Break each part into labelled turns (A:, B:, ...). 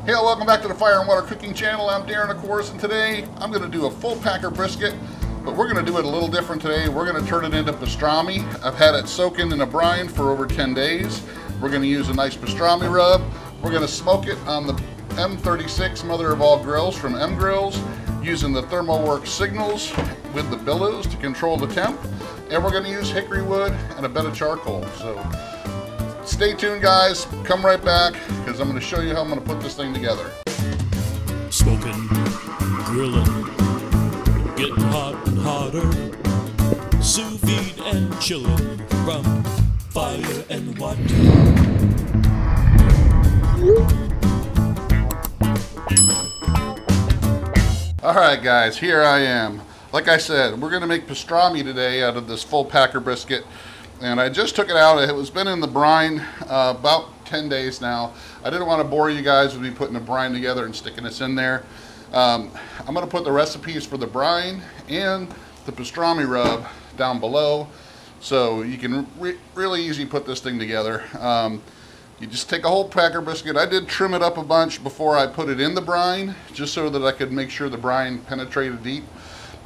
A: Hey, welcome back to the Fire and Water Cooking Channel. I'm Darren, of course, and today I'm going to do a full packer brisket, but we're going to do it a little different today. We're going to turn it into pastrami. I've had it soaking in a brine for over 10 days. We're going to use a nice pastrami rub. We're going to smoke it on the M36 mother of all grills from M-Grills, using the ThermoWorks Signals with the Billows to control the temp. And we're going to use hickory wood and a bed of charcoal. So stay tuned, guys. Come right back because I'm going to show you how I'm going to put this thing together.
B: Smoking, grilling, getting hot and hotter, sous vide and chilling from fire and water.
A: Alright guys, here I am. Like I said, we're going to make pastrami today out of this full packer brisket. And I just took it out. It was been in the brine about 10 days now. I didn't want to bore you guys with me putting the brine together and sticking this in there. I'm going to put the recipes for the brine and the pastrami rub down below, so you can really easy put this thing together. You just take a whole packer brisket. I did trim it up a bunch before I put it in the brine, just so that I could make sure the brine penetrated deep.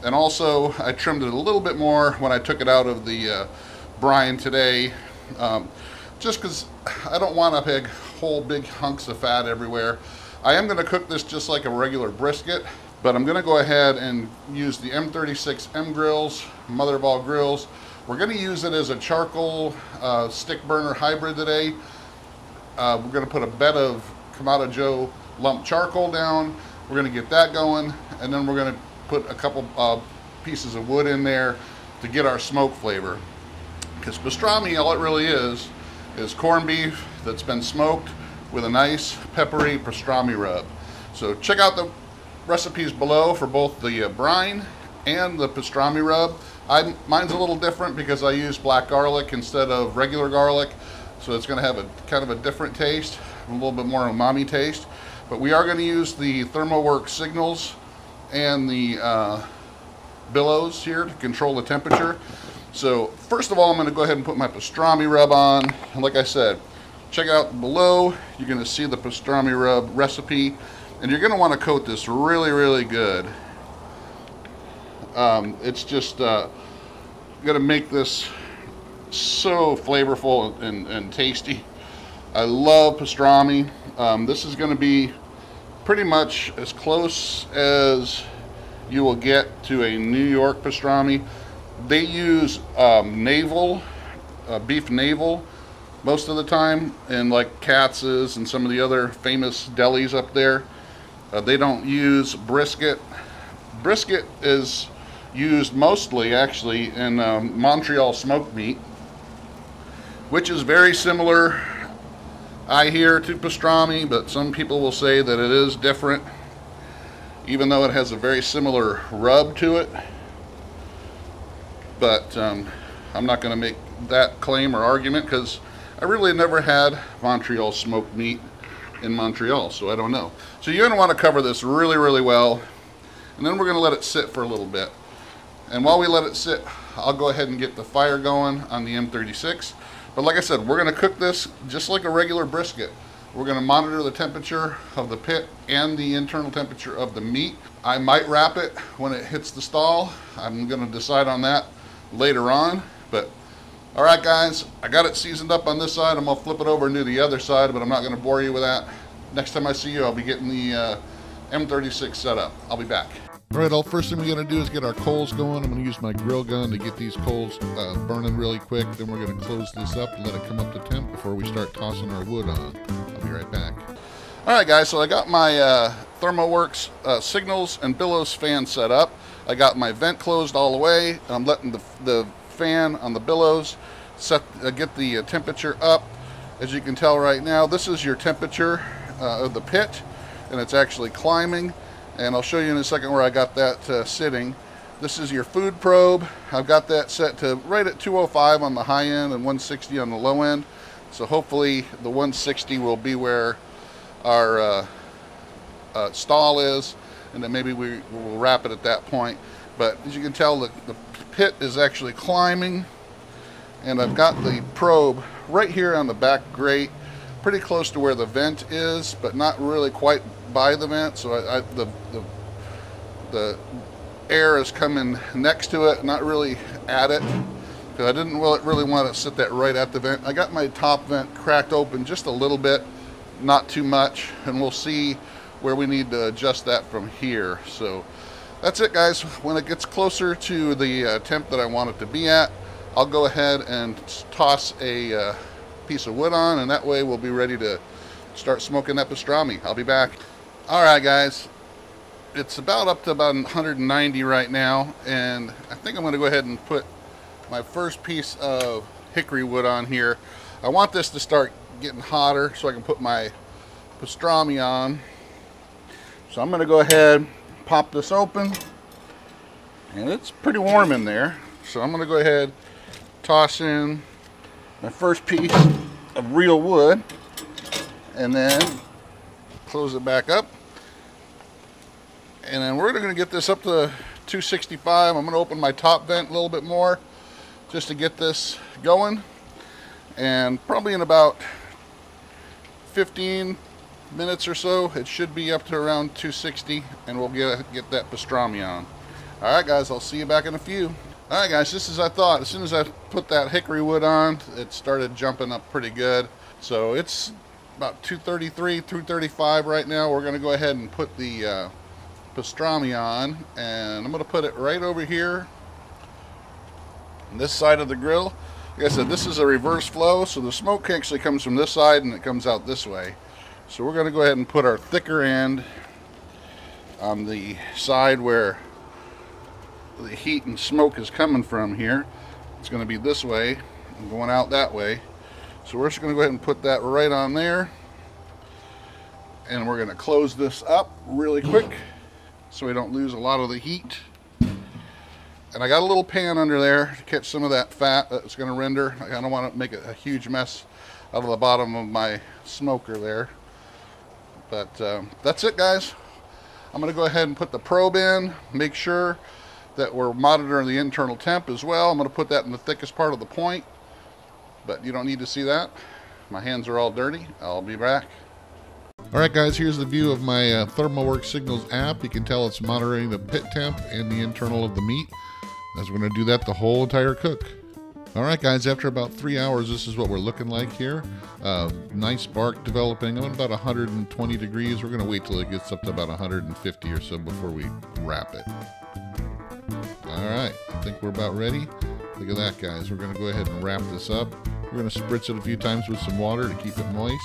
A: And also, I trimmed it a little bit more when I took it out of the brine today, just because I don't want a big hunks of fat everywhere. I am going to cook this just like a regular brisket, but I'm going to go ahead and use the M36 M-Grills, mother of all grills. We're going to use it as a charcoal stick burner hybrid today. We're going to put a bed of Kamado Joe lump charcoal down. We're going to get that going, and then we're going to put a couple pieces of wood in there to get our smoke flavor. Because pastrami, all it really is corned beef that's been smoked with a nice peppery pastrami rub. So check out the recipes below for both the brine and the pastrami rub. Mine's a little different because I use black garlic instead of regular garlic. So it's going to have a kind of a different taste, a little bit more umami taste. But we are going to use the ThermoWorks Signals and the Billows here to control the temperature. So first of all, I'm going to go ahead and put my pastrami rub on. And like I said, check out below. You're going to see the pastrami rub recipe. And you're going to want to coat this really, really good. It's just going to make this so flavorful and tasty. I love pastrami. This is going to be pretty much as close as you will get to a New York pastrami. They use beef navel most of the time, and like Katz's and some of the other famous delis up there. They don't use brisket. Brisket is used mostly actually in Montreal smoked meat, which is very similar, I hear, to pastrami, but some people will say that it is different, even though it has a very similar rub to it. But I'm not going to make that claim or argument because I really never had Montreal smoked meat in Montreal, so I don't know. So you're going to want to cover this really, really well, and then we're going to let it sit for a little bit. And while we let it sit, I'll go ahead and get the fire going on the M36. But like I said, we're going to cook this just like a regular brisket. We're going to monitor the temperature of the pit and the internal temperature of the meat. I might wrap it when it hits the stall. I'm going to decide on that later on. But all right, guys, I got it seasoned up on this side. I'm going to flip it over and do the other side, but I'm not going to bore you with that. Next time I see you, I'll be getting the M36 set up. I'll be back. All right, first thing we're going to do is get our coals going. I'm going to use my grill gun to get these coals burning really quick. Then we're going to close this up and let it come up to temp before we start tossing our wood on. I'll be right back. All right, guys, so I got my ThermoWorks Signals and Billows fan set up. I got my vent closed all the way. I'm letting the fan on the Billows get the temperature up. As you can tell right now, this is your temperature of the pit, and it's actually climbing. And I'll show you in a second where I got that sitting. This is your food probe. I've got that set to right at 205 on the high end and 160 on the low end. So hopefully the 160 will be where our stall is, and then maybe we will wrap it at that point. But as you can tell, the pit is actually climbing, and I've got the probe right here on the back grate pretty close to where the vent is, but not really quite by the vent. So the air is coming next to it, not really at it, because I didn't really want to sit that right at the vent. I got my top vent cracked open just a little bit, not too much, and we'll see where we need to adjust that from here. So that's it, guys. When it gets closer to the temp that I want it to be at, I'll go ahead and toss a piece of wood on, and that way we'll be ready to start smoking that pastrami. I'll be back. All right, guys. It's about up to about 190 right now, and I think I'm going to go ahead and put my first piece of hickory wood on here. I want this to start getting hotter so I can put my pastrami on. So I'm going to go ahead, pop this open, and it's pretty warm in there. So I'm going to go ahead, toss in my first piece of real wood, and then close it back up. And then we're going to get this up to 265. I'm going to open my top vent a little bit more just to get this going. And probably in about 15 minutes or so, it should be up to around 260, and we'll get that pastrami on. All right, guys, I'll see you back in a few. All right, guys, just as I thought, as soon as I put that hickory wood on, it started jumping up pretty good. So it's about 233, 235 right now. We're going to go ahead and put the pastrami on, and I'm going to put it right over here on this side of the grill. Like I said, this is a reverse flow, so the smoke actually comes from this side and it comes out this way. So we're going to go ahead and put our thicker end on the side where the heat and smoke is coming from here. It's going to be this way and going out that way. So we're just going to go ahead and put that right on there, and we're going to close this up really quick so we don't lose a lot of the heat. And I got a little pan under there to catch some of that fat that's going to render. I don't want to make a huge mess out of the bottom of my smoker there. But that's it, guys. I'm going to go ahead and put the probe in, make sure that we're monitoring the internal temp as well. I'm going to put that in the thickest part of the point, but you don't need to see that. My hands are all dirty. I'll be back. Alright, guys, here's the view of my ThermoWorks Signals app. You can tell it's monitoring the pit temp and the internal of the meat, as we're going to do that the whole entire cook. Alright, guys, after about 3 hours, this is what we're looking like here. Nice bark developing. I'm at about 120 degrees. We're going to wait till it gets up to about 150 or so before we wrap it. Alright, I think we're about ready. Look at that, guys. We're going to go ahead and wrap this up. We're going to spritz it a few times with some water to keep it moist,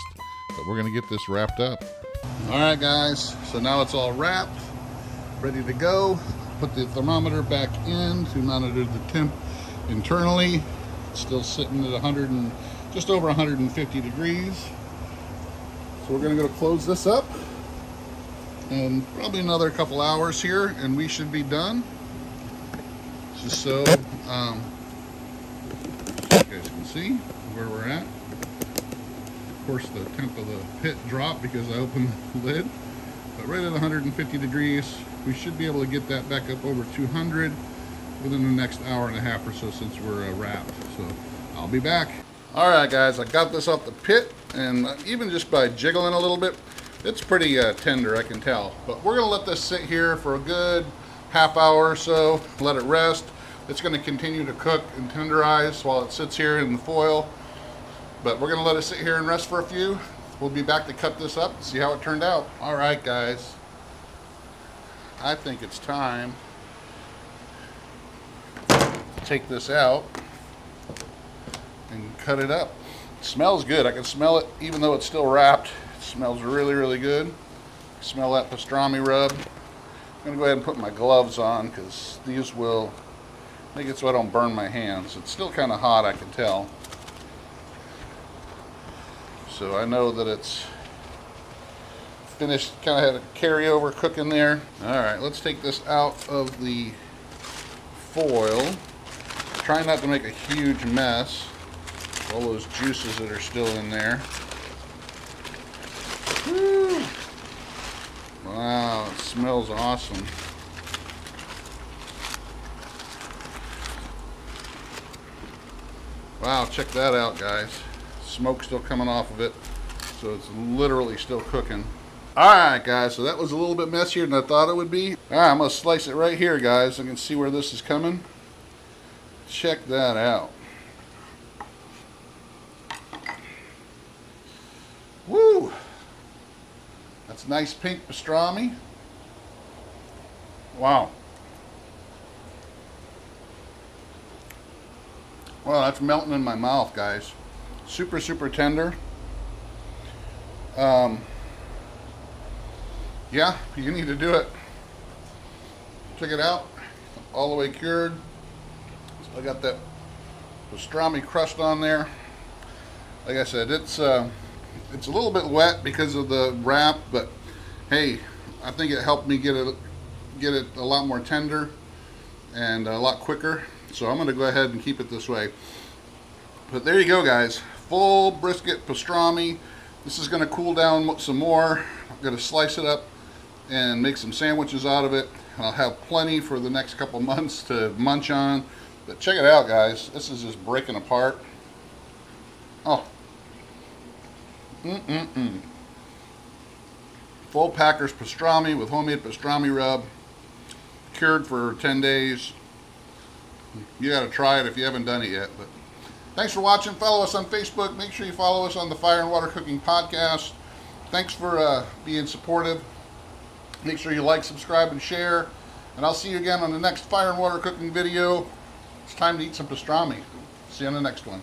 A: but we're going to get this wrapped up. Alright, guys, so now it's all wrapped, ready to go. Put the thermometer back in to monitor the temp internally. It's still sitting at just over 150 degrees. So we're going to go close this up, and probably another couple hours here, and we should be done. Just so you guys can see where we're at. Of course, the temp of the pit dropped because I opened the lid, but right at 150 degrees, we should be able to get that back up over 200 within the next hour and a half or so, since we're wrapped. So I'll be back. All right, guys, I got this off the pit, and even just by jiggling a little bit, it's pretty tender, I can tell. But we're gonna let this sit here for a good half hour or so, let it rest. It's going to continue to cook and tenderize while it sits here in the foil, but we're going to let it sit here and rest for a few. We'll be back to cut this up and see how it turned out. All right, guys, I think it's time to take this out and cut it up. It smells good. I can smell it even though it's still wrapped. It smells really, really good. Smell that pastrami rub. I'm going to go ahead and put my gloves on because these will make it so I don't burn my hands. It's still kind of hot, I can tell. So I know that it's finished, kind of had a carryover cooking there. All right, let's take this out of the foil. Try not to make a huge mess. All those juices that are still in there. Woo. Wow, it smells awesome. Wow, check that out, guys. Smoke still coming off of it. So it's literally still cooking. Alright guys, so that was a little bit messier than I thought it would be. Alright, I'm going to slice it right here, guys. I can see where this is coming. Check that out. Woo! That's nice pink pastrami. Wow. Well, that's melting in my mouth, guys. Super, super tender. Yeah, you need to do it. Check it out. All the way cured. I got that pastrami crust on there. Like I said, it's a little bit wet because of the wrap, but hey, I think it helped me get it a lot more tender and a lot quicker. So I'm going to go ahead and keep it this way. But there you go, guys. Full brisket pastrami. This is going to cool down some more. I'm going to slice it up and make some sandwiches out of it. I'll have plenty for the next couple months to munch on. But check it out, guys. This is just breaking apart. Oh. Full Packers pastrami with homemade pastrami rub. Cured for 10 days. You got to try it if you haven't done it yet. But thanks for watching. Follow us on Facebook. Make sure you follow us on the Fire and Water Cooking Podcast. Thanks for being supportive. Make sure you like, subscribe, and share. And I'll see you again on the next Fire and Water Cooking video. It's time to eat some pastrami. See you on the next one.